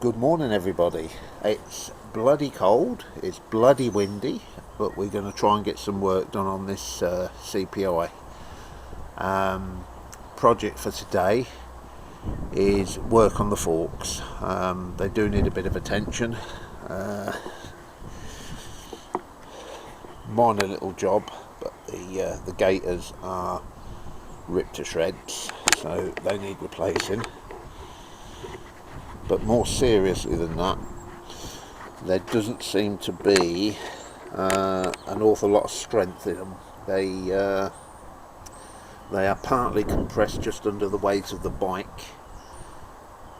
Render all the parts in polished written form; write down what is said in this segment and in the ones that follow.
Good morning, everybody. It's bloody cold, it's bloody windy, but we're going to try and get some work done on this CPI. Project for today is work on the forks. They do need a bit of attention. Minor little job, but the gaiters are ripped to shreds, so they need replacing. But more seriously than that, there doesn't seem to be an awful lot of strength in them. They are partly compressed just under the weight of the bike,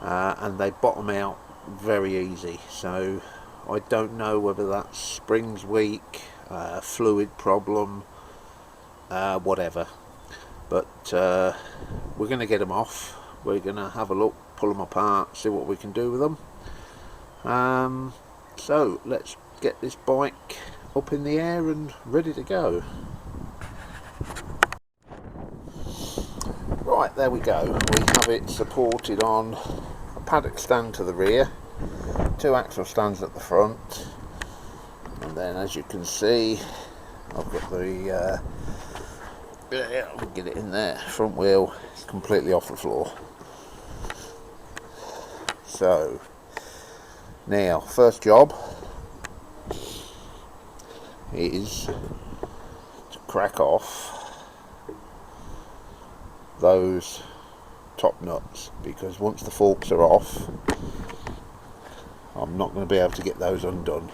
and they bottom out very easy. So I don't know whether that's springs weak, fluid problem, whatever. But we're going to get them off. We're going to have a look, pull them apart, see what we can do with them. So let's get this bike up in the air and ready to go. Right, there we go. We have it supported on a paddock stand to the rear, two axle stands at the front, and then as you can see I've got the I'll get it in there, front wheel is completely off the floor. So now, first job is to crack off those top nuts, because once the forks are off I'm not going to be able to get those undone.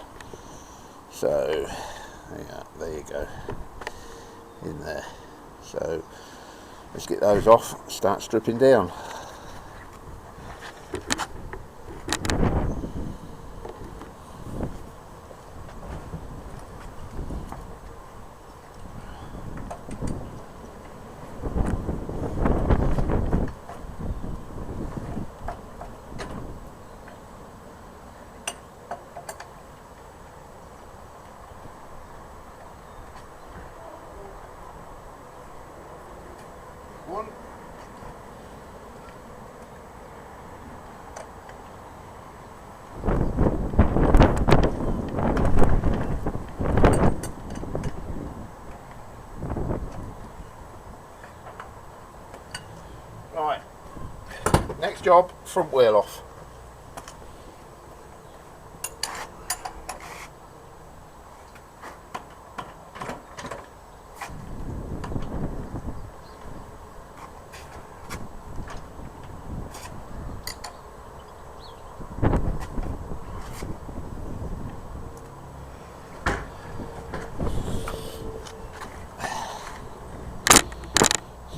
So yeah, there you go, in there. So let's get those off, start stripping down. One. Right, next job, front wheel off.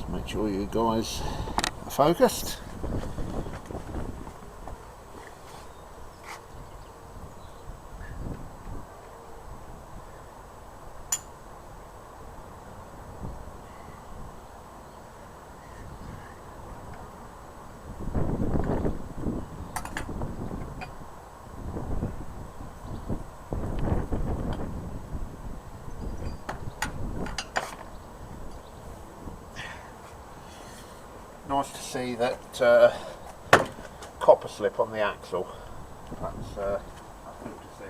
Make sure you guys are focused. Nice to see that copper slip on the axle. That's good to see.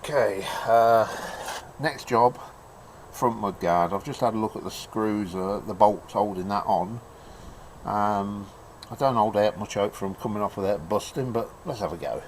Okay, next job, front mudguard. I've just had a look at the screws, the bolts holding that on. I don't hold out much hope from coming off without busting, but let's have a go.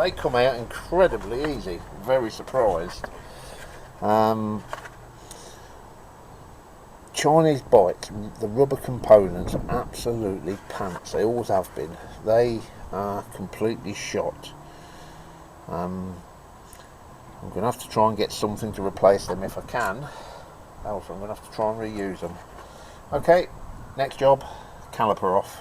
they come out incredibly easy. Very surprised. Chinese bikes, the rubber components are absolutely pants. They always have been. They are completely shot. I'm going to have to try and get something to replace them if I can. Else I'm going to have to try and reuse them. Okay, next job, caliper off.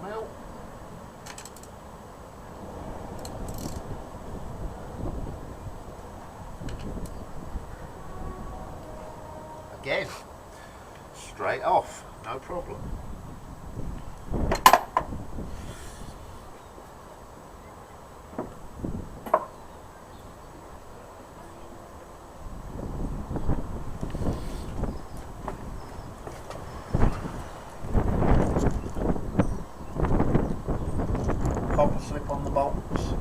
Mil. Again, straight off, no problem. Copper slip on the bolts.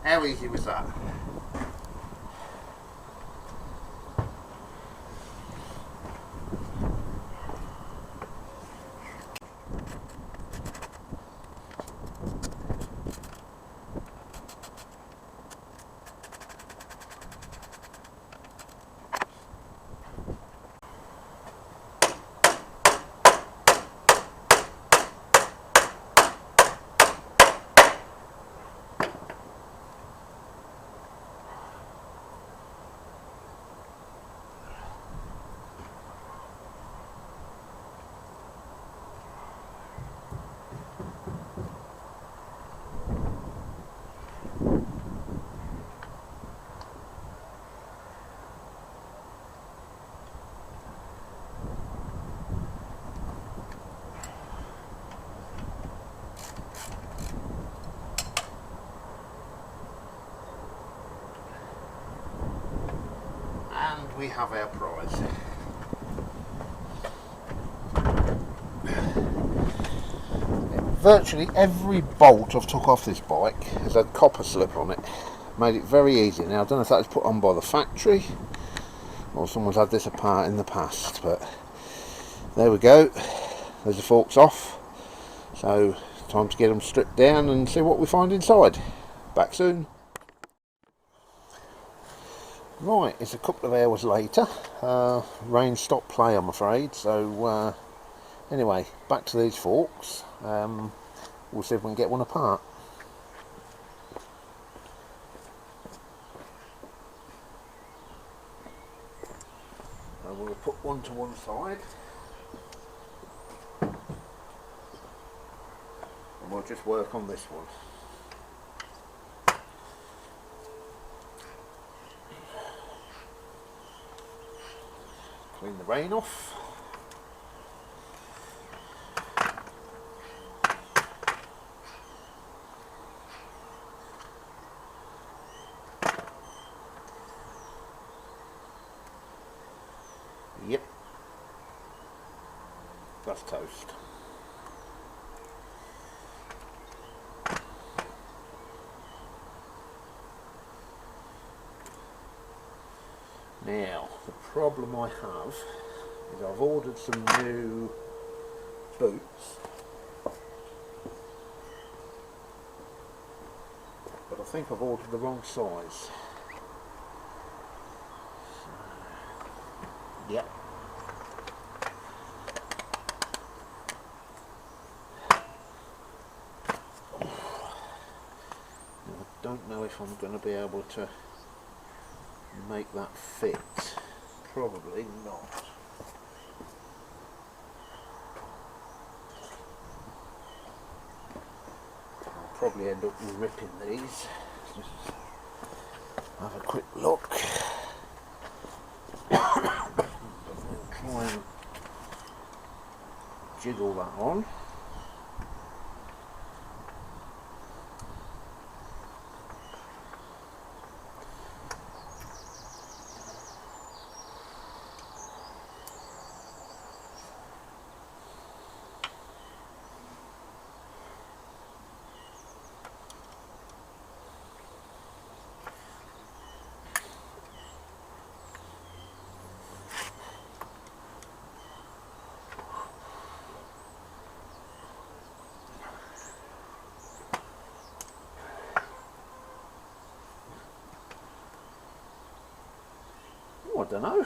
How easy was that? we have our prize. Virtually every bolt I've took off this bike has had copper slip on it. Made it very easy. Now I don't know if that was put on by the factory or someone's had this apart in the past, but there we go. There's the forks off. So time to get them stripped down and see what we find inside. Back soon. Right, it's a couple of hours later. Rain stopped play, I'm afraid. So anyway, back to these forks. We'll see if we can get one apart. We'll put one to one side. And we'll just work on this one. Clean the rain off. Yep, that's toast. Now, the problem I have is I've ordered some new boots, but I think I've ordered the wrong size. Yep. I don't know if I'm going to be able to make that fit. Probably not. I'll probably end up ripping these. Just have a quick look. Try and jiggle that on. I don't know.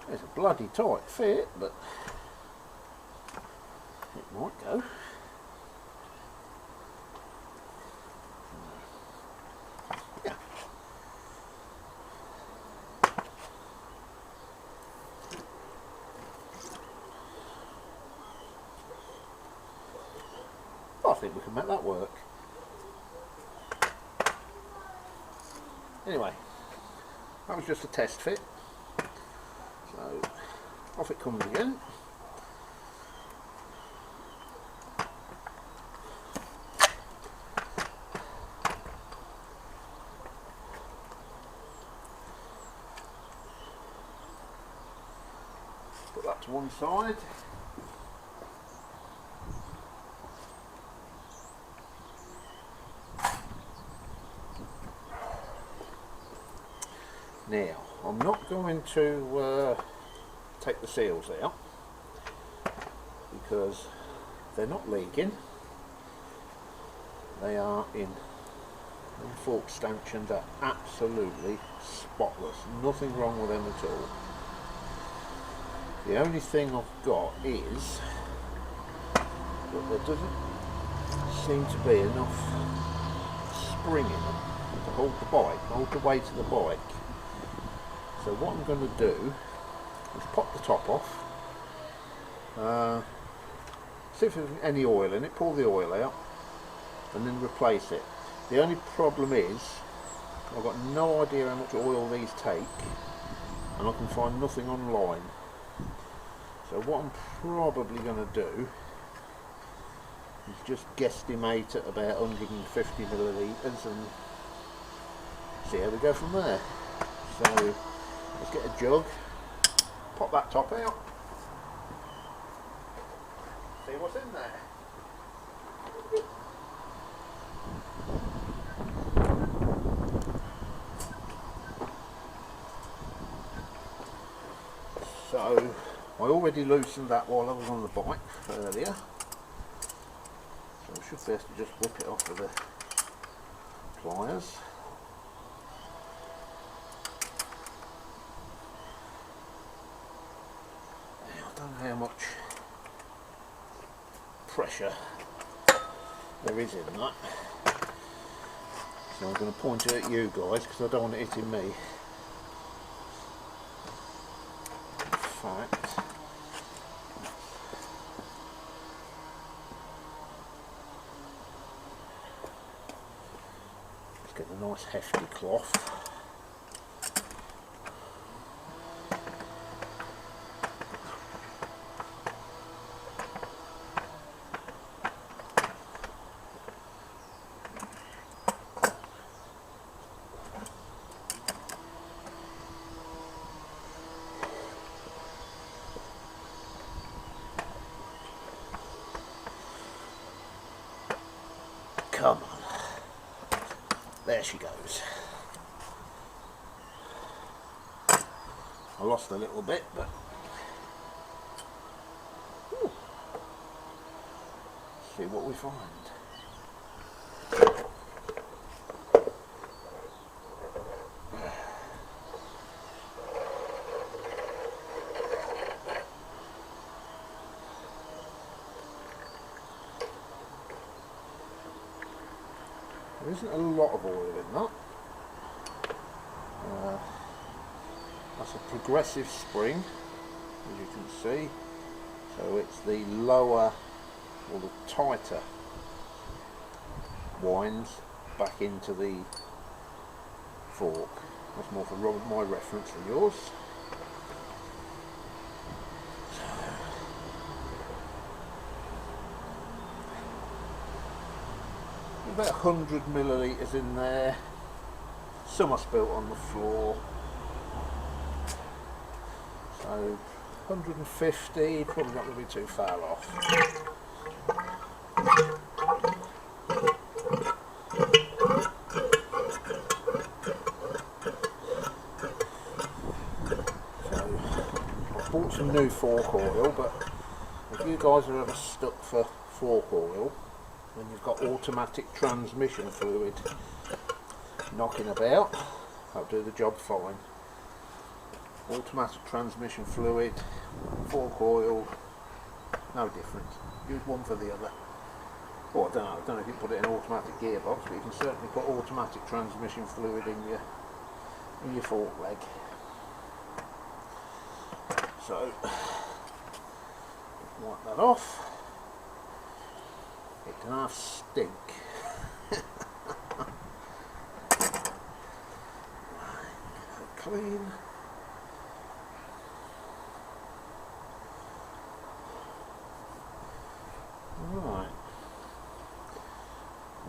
It's a bloody tight fit, but it might go. Yeah. I think we can make that work. Anyway, that was just a test fit. So off it comes again. Put that to one side. Now, I'm not going to take the seals out because they're not leaking. They are in. The fork stanchions are absolutely spotless. Nothing wrong with them at all. The only thing I've got is that there doesn't seem to be enough spring in them to hold the bike, hold the weight of the bike. So what I'm going to do is pop the top off, see if there's any oil in it, pull the oil out and then replace it. The only problem is I've got no idea how much oil these take and I can find nothing online. So what I'm probably going to do He's just guesstimate at about 150 millilitres and see how we go from there. So let's get a jug, pop that top out, see what's in there. So I already loosened that while I was on the bike earlier, so I should be able to just whip it off with the pliers. I don't know how much pressure there is in that, so I'm going to point it at you guys because I don't want it hitting me. In fact, let's get a nice hefty cloth. Come on, there she goes. I lost a little bit, but whew. See what we find. There isn't a lot of oil in that. That's a progressive spring, as you can see. So it's the lower or the tighter winds back into the fork. That's more for my reference than yours. About 100 millilitres in there. Some are spilt on the floor. So 150, probably not going to be too far off. So I bought some new fork oil, but if you guys are ever stuck for fork oil, when you've got automatic transmission fluid knocking about, that'll do the job fine. Automatic transmission fluid, fork oil, no difference. Use one for the other. Well, I don't know if you can put it in an automatic gearbox, but you can certainly put automatic transmission fluid in your fork leg. So wipe that off. It can have stink. Clean. Right.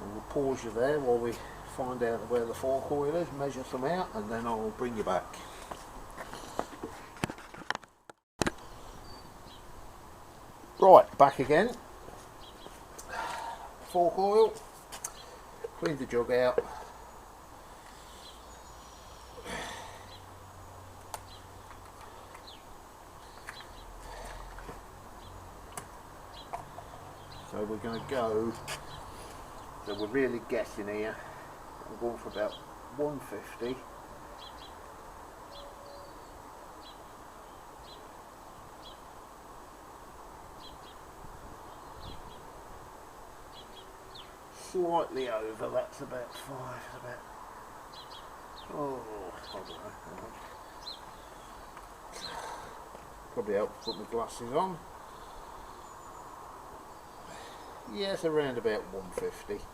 We'll pause you there while we find out where the fork oil is, measure some out, and then I'll bring you back. Right, back again. Fork oil. Clean the jug out. So we're going to go, so we're really guessing here, we're going for about 150. Slightly over, that's about 5, about, oh, I don't know. Probably help to put my glasses on. Yes, around about 150.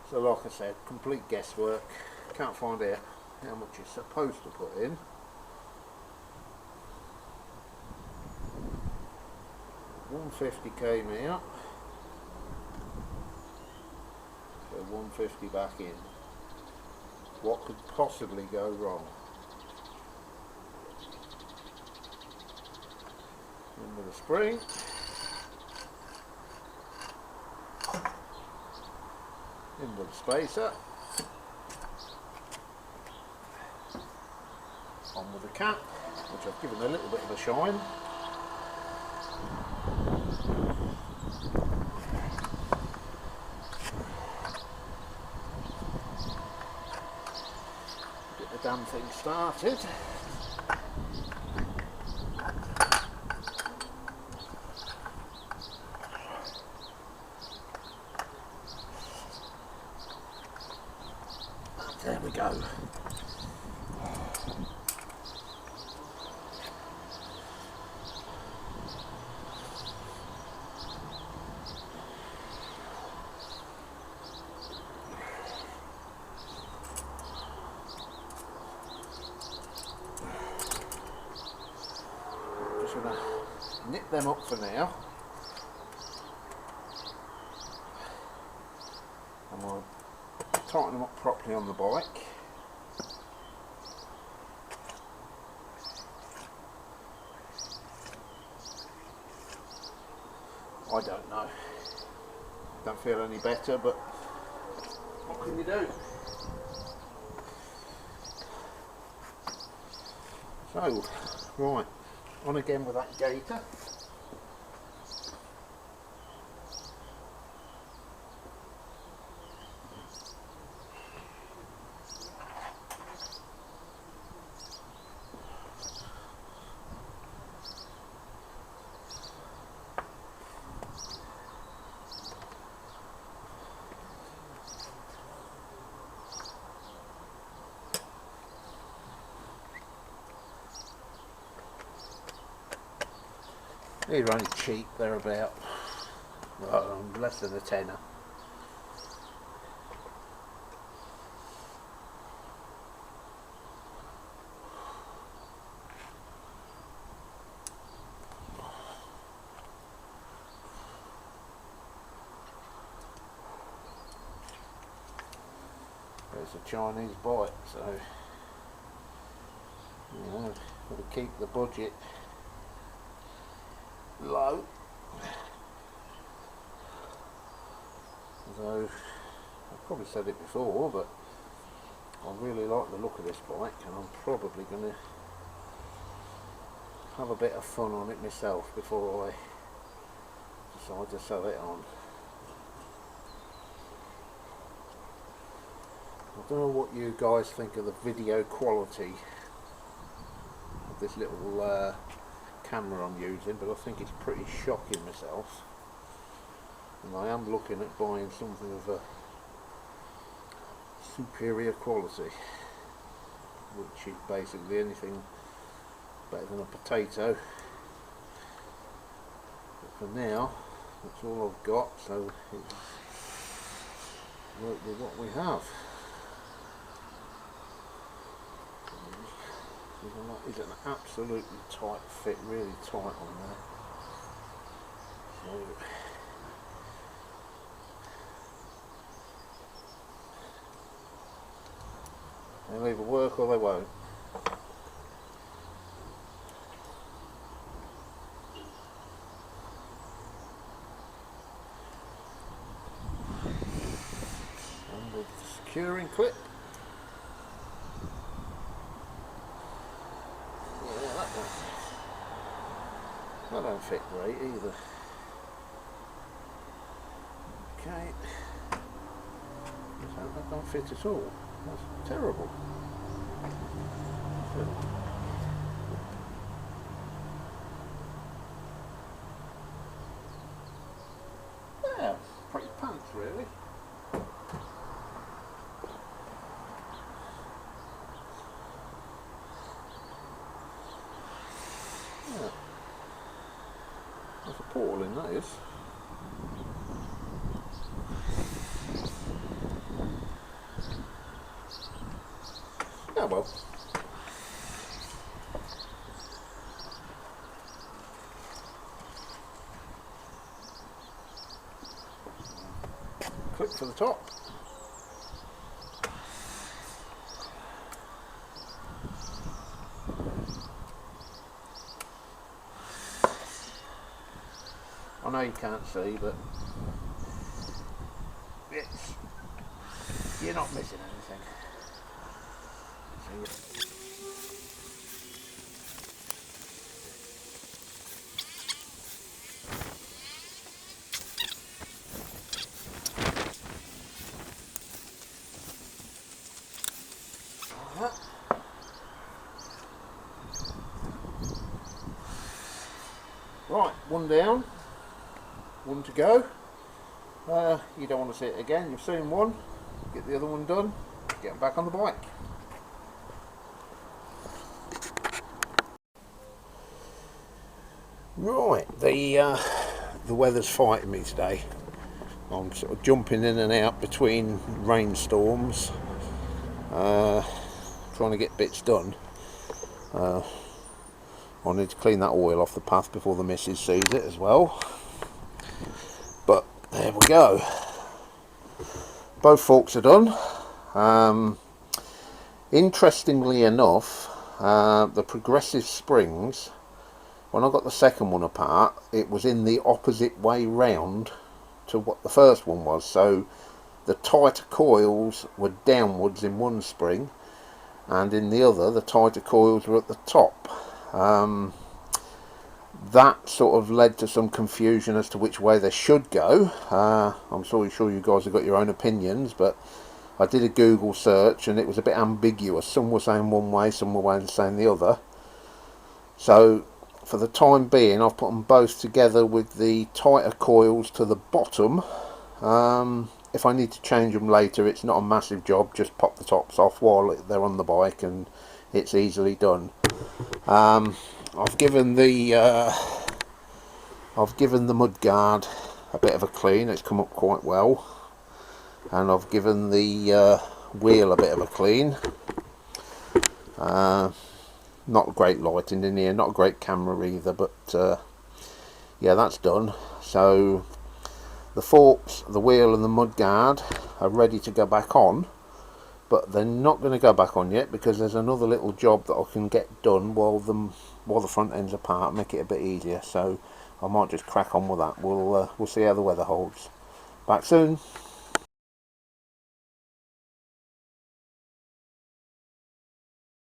So like I said, complete guesswork. Can't find out how much you're supposed to put in. £150 came out. 150 back in. What could possibly go wrong? In with a spring. In with a spacer. On with the cap, which I've given a little bit of a shine. Get the damn thing started. And there we go. Just going to nip them up for now, and we'll tighten them up properly on the bike. I don't know, don't feel any better, but what can you do? So, right, on again with that gator. These are only cheap, they're about less than a tenner. It's a Chinese bite, so you know, got to keep the budget low. So I've probably said it before, but I really like the look of this bike, and I'm probably going to have a bit of fun on it myself before I decide to sell it on. I don't know what you guys think of the video quality of this little camera I'm using, but I think it's pretty shocking myself, and I am looking at buying something of a superior quality, which is basically anything better than a potato. But for now, that's all I've got, so it's work with what we have. It's an absolutely tight fit, really tight on there. So they'll either work or they won't. And with the securing clip. That don't fit great either. Okay. That don't fit at all. That's terrible. Yeah, pretty pants really. Yeah. That's appalling, that is. Oh well. Clip for the top. I know you can't see, but you're not missing anything. Right, one down, one to go. You don't want to see it again, you've seen one, get the other one done, get back on the bike. Right, the weather's fighting me today. I'm sort of jumping in and out between rainstorms, trying to get bits done. I need to clean that oil off the path before the missus sees it as well. But there we go. Both forks are done. Interestingly enough, the progressive springs, when I got the second one apart, it was in the opposite way round to what the first one was. So the tighter coils were downwards in one spring, and in the other the tighter coils were at the top. That sort of led to some confusion as to which way they should go. I'm sure you guys have got your own opinions, but I did a Google search and it was a bit ambiguous. Some were saying one way, some were saying the other. So for the time being, I've put them both together with the tighter coils to the bottom. If I need to change them later, it's not a massive job. Just pop the tops off while they're on the bike and it's easily done. I've given the mudguard a bit of a clean. It's come up quite well, and I've given the wheel a bit of a clean. Not great lighting in here, not a great camera either, but yeah, that's done. So the forks, the wheel and the mudguard are ready to go back on, but they're not going to go back on yet because there's another little job that I can get done while the front end's apart, make it a bit easier. So I might just crack on with that. We'll see how the weather holds. Back soon.